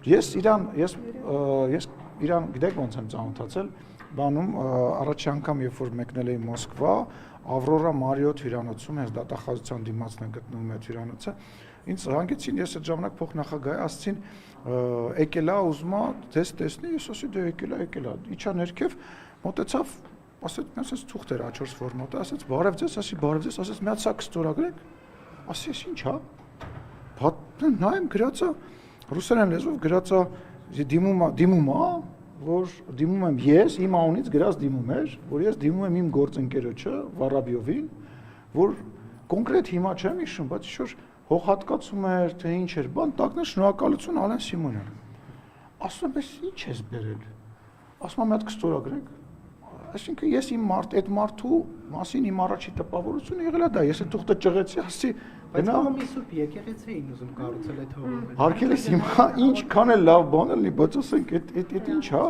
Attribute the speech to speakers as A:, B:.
A: Ես իրան գիտեք ոնց եմ ծանոթացել, բանում առաջի անգամ երբ որ մեկնել էի Մոսկվա, Ավրորա Մարիոթ հյուրանոցում, հենց դատախազության դիմացն է գտնվում այդ հյուրանոցը, ինձ հանգեցին, ես այդ ժամանակ փոխնախագահ ասցին, եկել է ուզում է ձեզ տեսնի, ես ասի դե եկել է, իջա ներքև, մոտեցավ, ասեց, ասեց թուղթ էր A4 ֆորմատը, ասեց բարև ձեզ, ասեց մի հատ սա կստորագրեք, ասի ես ի՞նչ է, նայեմ գրած է ռուսերեն լեզվով գրած է դիմում է, որ դիմում եմ ես, իմ անունից գրած դիմում էր, որ ես դիմում եմ իմ գործընկերոջը Վարաբյովին, որ կոնկրետ հիմա չեմ հիշում, բայց ինչ-որ հողհատկացում էր, թե ինչ էր, բան, տակն էր շնորհակալություն Ալեն Սիմոնյան։ Ասում եմ, ի՞նչ ես բերել։ Ասում եմ, մի հատ կստորագրենք։ Այսինքն ես այդ մարդու մասին իմ առաջի տպավորությունը եղել է դա, ես այդ թուղթը ճղեցի, ասի
B: Բայց ողոմի սուրբ եկեղեցի էին ուզում կառուցել այդ հողը։
A: Հարկել ես հիմա ինչքան էլ լավ բան լինի, բայց ասենք այդ ինչ հա